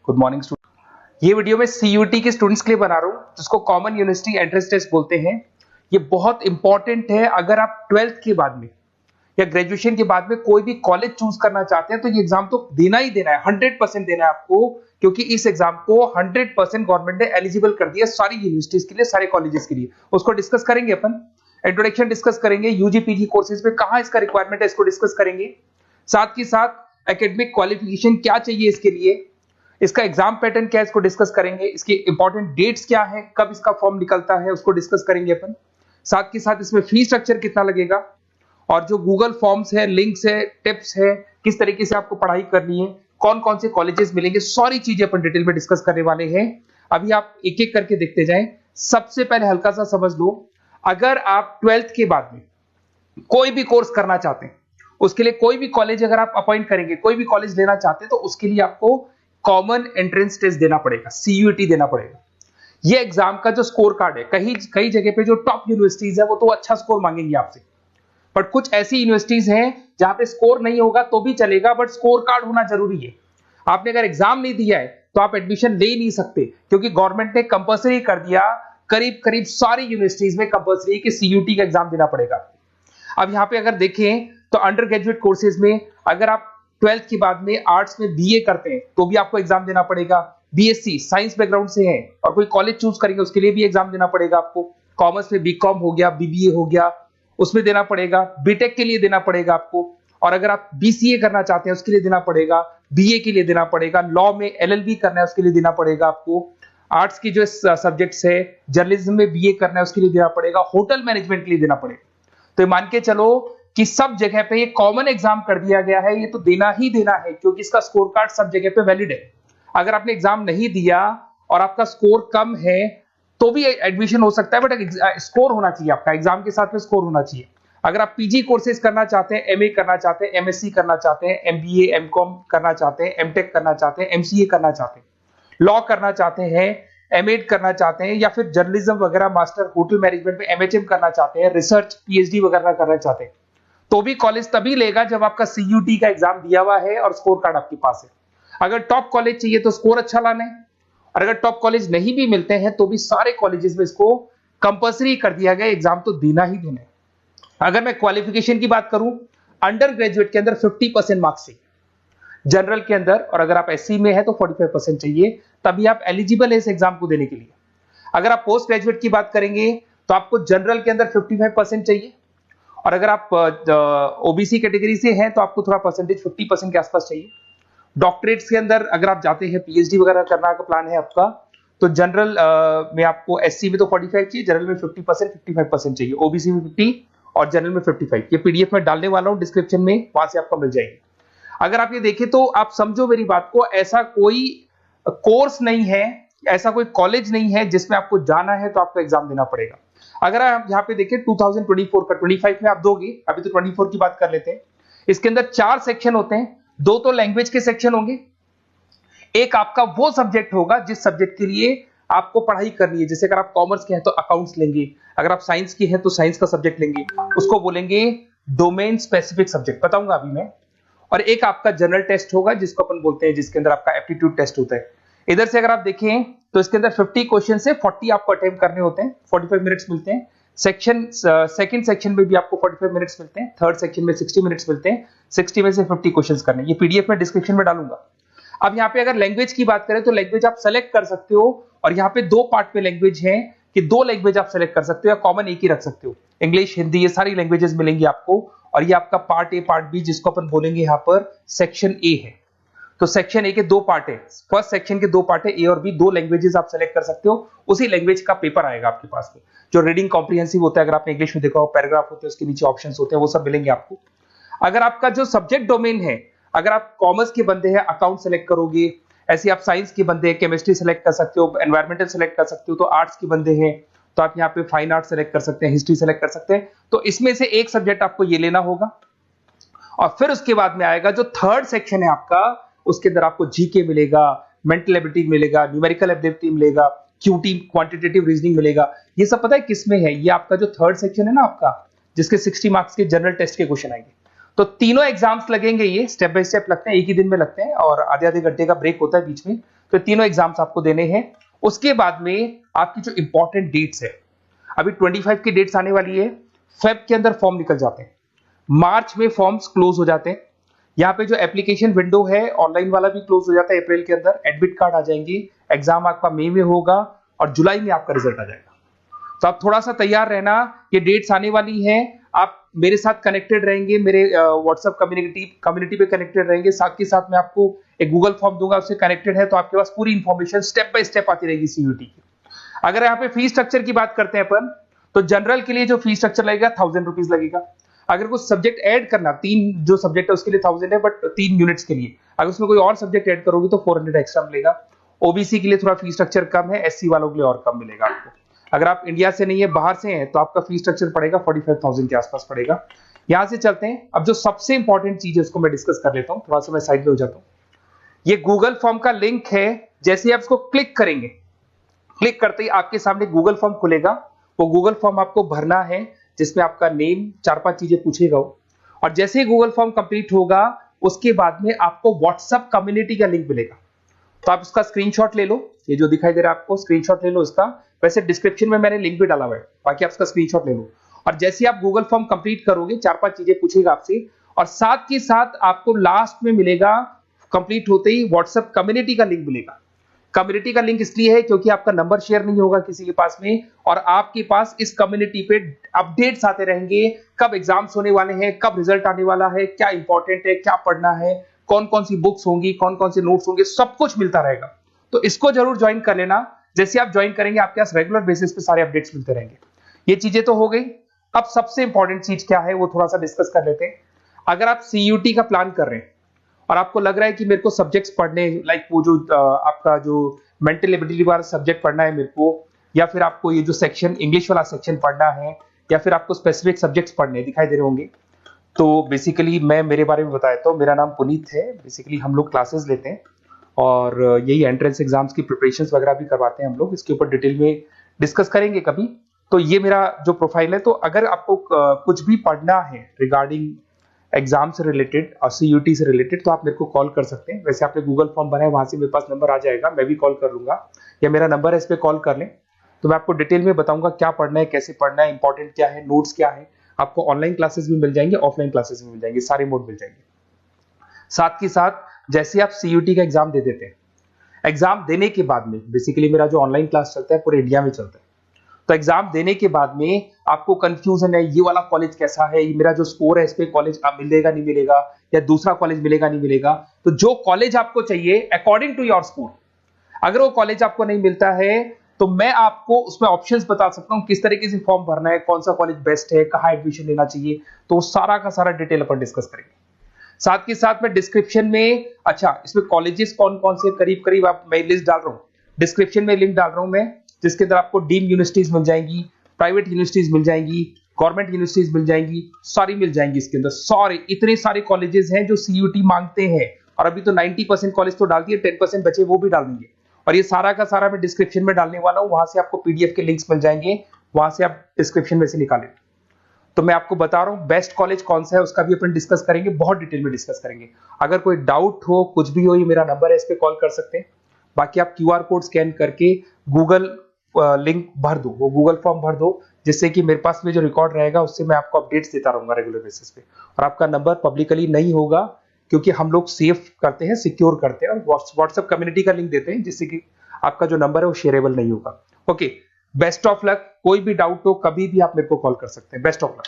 Good morning student. ये video मैं CUT के स्टूडेंट्स के लिए बना रहा हूँ, जिसको कॉमन यूनिवर्सिटी एंट्रेंस टेस्ट बोलते हैं। ये बहुत इंपॉर्टेंट है। अगर आप 12th के बाद में या ग्रेजुएशन के बाद में कोई भी कॉलेज चूज करना चाहते हैं तो ये एग्जाम तो देना ही देना है, 100% देना है आपको, क्योंकि इस एग्जाम को 100% गवर्नमेंट ने एलिजिबल कर दिया सारी यूनिवर्सिटीज के लिए, सारे कॉलेजेस के लिए। उसको डिस्कस करेंगे अपन, इंट्रोडक्शन डिस्कस करेंगे, यूजी पीजी कोर्सेज में कहां इसका रिक्वायरमेंट है इसको डिस्कस करेंगे। साथ ही साथ एकेडमिक क्वालिफिकेशन क्या चाहिए इसके लिए, इसका एग्जाम पैटर्न क्या है इसको डिस्कस करेंगे, इसकी इंपॉर्टेंट डेट्स क्या है, कब इसका फॉर्म निकलता है उसको डिस्कस करेंगे अपन। साथ के साथ इसमें फीस स्ट्रक्चर कितना लगेगा और जो गूगल फॉर्म्स है, लिंक्स है, टिप्स है, किस तरीके से आपको पढ़ाई करनी है, कौन कौन से कॉलेजेस मिलेंगे, सारी चीजें अपन डिटेल में डिस्कस करने वाले हैं। अभी आप एक एक करके देखते जाएं। सबसे पहले हल्का सा समझ लो, अगर आप 12th के बाद में कोई भी कोर्स करना चाहते हैं, उसके लिए कोई भी कॉलेज अगर आप अपॉइंट करेंगे, कोई भी कॉलेज लेना चाहते हैं, तो उसके लिए आपको कॉमन एंट्रेंस टेस्ट देना पड़ेगा, सीयूटी देना पड़ेगा। ये एग्जाम का जो स्कोर कार्ड है, कई जगह पे जो टॉप यूनिवर्सिटीज है वो तो अच्छा स्कोर मांगेंगी आपसे, बट कुछ ऐसी यूनिवर्सिटीज हैं जहां पे स्कोर नहीं होगा तो भी चलेगा, बट स्कोर कार्ड होना जरूरी है। आपने अगर एग्जाम नहीं दिया है तो आप एडमिशन ले ही नहीं सकते, क्योंकि गवर्नमेंट ने कंपल्सरी कर दिया, करीब करीब सारी यूनिवर्सिटीज में कंपल्सरी कि सीयूटी का एग्जाम देना पड़ेगा। अब यहाँ पे अगर देखें तो अंडर ग्रेजुएट कोर्सेज में अगर आप 12th के बाद में आर्ट्स में बीए करते हैं तो भी आपको एग्जाम देना पड़ेगा। बीएससी साइंस बैकग्राउंड से है और कोई कॉलेज चूज करेंगे उसके लिए भी एग्जाम देना पड़ेगा आपको। कॉमर्स में बीकॉम हो गया, बीबीए हो गया, उसमें देना पड़ेगा। बीटेक के लिए देना पड़ेगा आपको, और अगर आप बीसीए करना चाहते हैं उसके लिए देना पड़ेगा, बीए के लिए देना पड़ेगा, लॉ में एलएलबी करना है उसके लिए देना पड़ेगा आपको। आर्ट्स की जो सब्जेक्ट्स है, जर्नलिज्म में बीए करना है उसके लिए देना पड़ेगा, होटल मैनेजमेंट के लिए देना पड़ेगा। तो मान के चलो कि सब जगह पे ये कॉमन एग्जाम कर दिया गया है, ये तो देना ही देना है, क्योंकि इसका स्कोर कार्ड सब जगह पे वैलिड है। अगर आपने एग्जाम नहीं दिया और आपका स्कोर कम है तो भी एडमिशन हो सकता है, बट स्कोर होना चाहिए, आपका एग्जाम के साथ में स्कोर होना चाहिए। अगर आप पीजी कोर्सेज करना चाहते हैं, एमए करना चाहते हैं, एमएससी करना चाहते हैं, एमबीए एमकॉम करना चाहते हैं, एमटेक करना चाहते हैं, एमसीए करना चाहते हैं, लॉ करना चाहते हैं, एमएड करना चाहते हैं, या फिर जर्नलिज्म वगैरह मास्टर होटल मैनेजमेंट में एमएचएम करना चाहते हैं, रिसर्च पीएचडी वगैरह करना चाहते हैं, तो भी कॉलेज तभी लेगा जब आपका सीयूटी का एग्जाम दिया हुआ है और स्कोर कार्ड आपके पास है। अगर टॉप कॉलेज चाहिए तो स्कोर अच्छा लाना है, और अगर टॉप कॉलेज नहीं भी मिलते हैं तो भी सारे कॉलेजेस में इसको कंपल्सरी कर दिया गया, एग्जाम तो देना ही देना है। अगर मैं क्वालिफिकेशन की बात करूं, अंडर ग्रेजुएट के अंदर 50% मार्क्स चाहिए, जनरल के अंदर, और अगर आप एससी में है तो 45% चाहिए, तभी आप एलिजिबल है इस एग्जाम को देने के लिए। अगर आप पोस्ट ग्रेजुएट की बात करेंगे तो आपको जनरल के अंदर 55% चाहिए, और अगर आप ओबीसी कैटेगरी से हैं तो आपको थोड़ा परसेंटेज 50% के आसपास चाहिए। डॉक्टरेट्स के अंदर अगर आप जाते हैं, पीएचडी वगैरह करना का प्लान है आपका, तो जनरल में आपको, एससी में तो 45 चाहिए, जनरल में 50% 55% चाहिए, ओबीसी में 50 और जनरल में 55। ये पीडीएफ में डालने वाला हूं डिस्क्रिप्शन में, वहां से आपको मिल जाएगी। अगर आप ये देखें तो आप समझो मेरी बात को, ऐसा कोई कोर्स नहीं है, ऐसा कोई कॉलेज नहीं है जिसमें आपको जाना है तो आपको एग्जाम देना पड़ेगा। अगर आप यहाँ पे देखें 2024 का, 25 में आप दोगे, अभी तो 24 की बात कर लेते हैं। इसके अंदर 4 सेक्शन होते हैं, 2 तो लैंग्वेज के सेक्शन होंगे, एक आपका वो सब्जेक्ट होगा जिस सब्जेक्ट के लिए आपको पढ़ाई करनी है। जैसे अगर आप कॉमर्स के हैं तो अकाउंट्स लेंगे, अगर आप साइंस के हैं तो साइंस का सब्जेक्ट लेंगे, उसको बोलेंगे डोमेन स्पेसिफिक सब्जेक्ट, बताऊंगा अभी मैं। और एक आपका जनरल टेस्ट होगा जिसको अपन बोलते हैं, जिसके अंदर आपका एप्टीट्यूड टेस्ट होता है। इधर से अगर आप देखें तो इसके अंदर 50 क्वेश्चन से 40 आपको अटेम्प्ट करने होते हैं, 45 मिनट्स मिलते हैं। सेकंड सेक्शन में भी आपको 45 मिनट्स मिलते हैं, थर्ड सेक्शन में 60 मिनट्स मिलते हैं, 60 में से 50 क्वेश्चंस करने। ये पीडीएफ में डिस्क्रिप्शन में डालूंगा। अब यहाँ पे अगर लैंग्वेज की बात करें तो लैंग्वेज आप सेलेक्ट कर सकते हो, और यहाँ पे 2 पार्ट में लैंग्वेज है कि 2 लैंग्वेज आप सेलेक्ट कर सकते हो, या कॉमन एक ही रख सकते हो। इंग्लिश, हिंदी, ये सारी लैंग्वेजेस मिलेंगी आपको, और ये आपका पार्ट ए पार्ट बी, जिसको अपन बोलेंगे यहाँ पर सेक्शन ए है। तो सेक्शन ए के 2 पार्ट है, फर्स्ट सेक्शन के 2 पार्ट है, ए और बी, 2 लैंग्वेजेस आप सेलेक्ट कर सकते हो। उसी लैंग्वेज का पेपर आएगा आपके पास में, जो रीडिंग कॉम्प्रिहेंसिव होता है। अगर आपने इंग्लिश में देखा हो, पैराग्राफ होते हैं, उसके नीचे ऑप्शंस होते हैं, वो सब मिलेंगे आपको। अगर आपका जो सब्जेक्ट डोमेन है, अगर आप कॉमर्स के बंदे हैं अकाउंट सेलेक्ट करोगे, ऐसे आप साइंस के बंदे हैं केमिस्ट्री सेलेक्ट कर सकते हो, एनवायरमेंटल सेलेक्ट कर सकते हो, तो आर्ट्स के बंदे हैं तो आप यहाँ पे फाइन आर्ट सेलेक्ट कर सकते हैं, हिस्ट्री सेलेक्ट कर सकते हैं। तो इसमें से एक सब्जेक्ट आपको ये लेना होगा, और फिर उसके बाद में आएगा जो थर्ड सेक्शन है आपका, उसके अंदर आपको जीके मिलेगा, मेंटल एबिलिटी मिलेगा, न्यूमेरिकल एबिलिटी मिलेगा, क्यूटी क्वांटिटेटिव रीजनिंग मिलेगा। ये सब पता है किसमें है? ये आपका जो थर्ड सेक्शन है ना आपका, जिसके 60 मार्क्स के जनरल टेस्ट के क्वेश्चन आएंगे। तो तीनों एग्जाम्स लगेंगे, ये स्टेप बाय स्टेप लगते हैं, एक ही दिन में लगते हैं, और आधे आधे घंटे का ब्रेक होता है बीच में। तो तीनों एग्जाम्स आपको देने हैं। उसके बाद में आपकी जो इंपॉर्टेंट डेट्स है, अभी 25 की डेट्स आने वाली है, फेब के अंदर फॉर्म निकल जाते हैं, मार्च में फॉर्म्स क्लोज हो जाते हैं। यहाँ पे जो एप्लीकेशन विंडो है ऑनलाइन वाला भी क्लोज हो जाता है अप्रैल के अंदर, एडमिट कार्ड आ जाएंगे, एग्जाम आपका मई में होगा और जुलाई में आपका रिजल्ट आ जाएगा। तो आप थोड़ा सा तैयार रहना, ये डेट्स आने वाली हैं, आप मेरे साथ कनेक्टेड रहेंगे, मेरे व्हाट्सएप कम्युनिटी पे कनेक्टेड रहेंगे, साथ के साथ मैं आपको एक गूगल फॉर्म दूंगा, उससे कनेक्टेड है तो आपके पास पूरी इंफॉर्मेशन स्टेप बाय स्टेप आती रहेगी सीयूटी की। अगर यहाँ पे फीस स्ट्रक्चर की बात करते हैं अपन, तो जनरल के लिए जो फीस स्ट्रक्चर लगेगा 1000 रुपीज लगेगा। अगर कुछ सब्जेक्ट ऐड करना, 3 जो सब्जेक्ट है उसके लिए 1000 है, बट 3 यूनिट्स के लिए अगर उसमें कोई और सब्जेक्ट ऐड करोगे तो 400 एक्स्ट्रा मिलेगा। ओबीसी के लिए थोड़ा फीस स्ट्रक्चर कम है, एससी वालों के लिए और कम मिलेगा आपको। अगर आप इंडिया से नहीं है, बाहर से हैं, तो आपका फीस स्ट्रक्चर पड़ेगा 45,000 के आसपास पड़ेगा। यहां से चलते हैं, अब जो सबसे इंपॉर्टेंट चीज है उसको मैं डिस्कस कर लेता हूं, थोड़ा सा मैं साइड में हो जाता हूं। ये गूगल फॉर्म का लिंक है, जैसे ही आप इसको क्लिक करेंगे, क्लिक करते ही आपके सामने गूगल फॉर्म खुलेगा। वो गूगल फॉर्म आपको भरना है, जिसमें आपका नेम, 4-5 चीजें पूछेगा वो, और जैसे ही गूगल फॉर्म कंप्लीट होगा उसके बाद में आपको व्हाट्सएप कम्युनिटी का लिंक मिलेगा। तो आप उसका स्क्रीनशॉट ले लो, ये जो दिखाई दे रहा है आपको, स्क्रीनशॉट ले लो इसका। वैसे डिस्क्रिप्शन में मैंने लिंक भी डाला हुआ है, बाकी आप उसका स्क्रीनशॉट ले लो। और जैसे आप गूगल फॉर्म कंप्लीट करोगे, 4-5 चीजें पूछेगा आपसे, और साथ के साथ आपको लास्ट में मिलेगा, कंप्लीट होते ही व्हाट्सएप कम्युनिटी का लिंक मिलेगा। कम्युनिटी का लिंक इसलिए है क्योंकि आपका नंबर शेयर नहीं होगा किसी के पास में, और आपके पास इस कम्युनिटी पे अपडेट्स आते रहेंगे, कब एग्जाम्स होने वाले हैं, कब रिजल्ट आने वाला है, क्या इंपॉर्टेंट है, क्या पढ़ना है, कौन कौन सी बुक्स होंगी, कौन कौन से नोट्स होंगे, सब कुछ मिलता रहेगा। तो इसको जरूर ज्वाइन कर लेना। जैसे आप ज्वाइन करेंगे आपके पास रेगुलर बेसिस पे सारे अपडेट्स मिलते रहेंगे। ये चीजें तो हो गई। अब सबसे इंपॉर्टेंट चीज क्या है वो थोड़ा सा डिस्कस कर लेते हैं। अगर आप सीयूटी का प्लान कर रहे हैं और आपको लग रहा है कि मेरे को सब्जेक्ट्स पढ़ने, लाइक वो जो आपका जो मेंटल एबिलिटी वाला सब्जेक्ट पढ़ना है मेरे को, या फिर आपको ये जो सेक्शन इंग्लिश वाला सेक्शन पढ़ना है, या फिर आपको स्पेसिफिक सब्जेक्ट्स पढ़ने दिखाई दे रहे होंगे, तो बेसिकली मैं मेरे बारे में बताया तो मेरा नाम पुनीत है। बेसिकली हम लोग क्लासेस लेते हैं और यही एंट्रेंस एग्जाम्स की प्रिपरेशंस वगैरह भी करवाते हैं हम लोग। इसके ऊपर डिटेल में डिस्कस करेंगे कभी। तो ये मेरा जो प्रोफाइल है, तो अगर आपको कुछ भी पढ़ना है रिगार्डिंग एग्जाम से रिलेटेड और सीयूटी से रिलेटेड, तो आप मेरे को कॉल कर सकते हैं। वैसे आपने गूगल फॉर्म भरा है, वहां से मेरे पास नंबर आ जाएगा, मैं भी कॉल कर लूंगा, या मेरा नंबर है, इस पर कॉल कर लें, तो मैं आपको डिटेल में बताऊंगा क्या पढ़ना है, कैसे पढ़ना है, इंपॉर्टेंट क्या है, नोट्स क्या है। आपको ऑनलाइन क्लासेस भी मिल जाएंगे, ऑफलाइन क्लासेस भी मिल जाएंगे, सारे मोड मिल जाएंगे। साथ के साथ जैसे आप सीयूटी का एग्जाम दे देते हैं, एग्जाम देने के बाद में बेसिकली मेरा जो ऑनलाइन क्लास चलता है पूरे इंडिया में चलता है, तो एग्जाम देने के बाद में आपको कंफ्यूजन है, ये वाला कॉलेज कैसा है, ये मेरा जो स्कोर है इस पे कॉलेज मिलेगा नहीं मिलेगा, या दूसरा कॉलेज मिलेगा नहीं मिलेगा, तो जो कॉलेज आपको चाहिए अकॉर्डिंग टू योर स्कोर, अगर वो कॉलेज आपको नहीं मिलता है तो मैं आपको उसमें ऑप्शंस बता सकता हूं, किस तरीके से फॉर्म भरना है, कौन सा कॉलेज बेस्ट है, कहां एडमिशन लेना चाहिए, तो सारा का सारा डिटेल अपन डिस्कस करेंगे। साथ के साथ में डिस्क्रिप्शन में, अच्छा इसमें कॉलेजेस कौन कौन से करीब करीब आप, मैं लिस्ट डाल रहा हूँ, डिस्क्रिप्शन में लिंक डाल रहा हूं मैं, जिसके अंदर आपको डीम यूनिवर्सिटीज मिल जाएंगी, प्राइवेट यूनिवर्सिटीज मिल जाएंगी, गवर्नमेंट यूनिवर्सिटीज मिल जाएंगी, सारी मिल जाएंगी इसके अंदर। सॉरी, इतने सारे कॉलेजेस हैं जो सीयूटी मांगते हैं, और अभी तो 90% कॉलेज तो डाल दिए, 10% बचे वो भी डाल देंगे, और ये सारा का सारा मैं डिस्क्रिप्शन में डालने वाला हूं, वहां से आपको पीडीएफ के लिंक्स मिल जाएंगे, वहां से आप डिस्क्रिप्शन में से निकालें। तो मैं आपको बता रहा हूं बेस्ट कॉलेज कौन सा है, उसका भी अपन डिस्कस करेंगे, बहुत डिटेल में डिस्कस करेंगे। अगर कोई डाउट हो, कुछ भी हो, ये मेरा नंबर है, इस पे कॉल कर सकते हैं। बाकी आप क्यूआर कोड स्कैन करके गूगल लिंक भर दो, वो गूगल फॉर्म भर दो, जिससे कि मेरे पास में जो रिकॉर्ड रहेगा उससे मैं आपको अपडेट्स देता रहूंगा रेगुलर बेसिस पे। और आपका नंबर पब्लिकली नहीं होगा, क्योंकि हम लोग सेफ करते हैं, सिक्योर करते हैं, और व्हाट्सएप कम्युनिटी का लिंक देते हैं, जिससे कि आपका जो नंबर है वो शेयरेबल नहीं होगा। Okay, best of luck. कोई भी डाउट हो कभी भी आप मेरे को कॉल कर सकते हैं। Best of luck.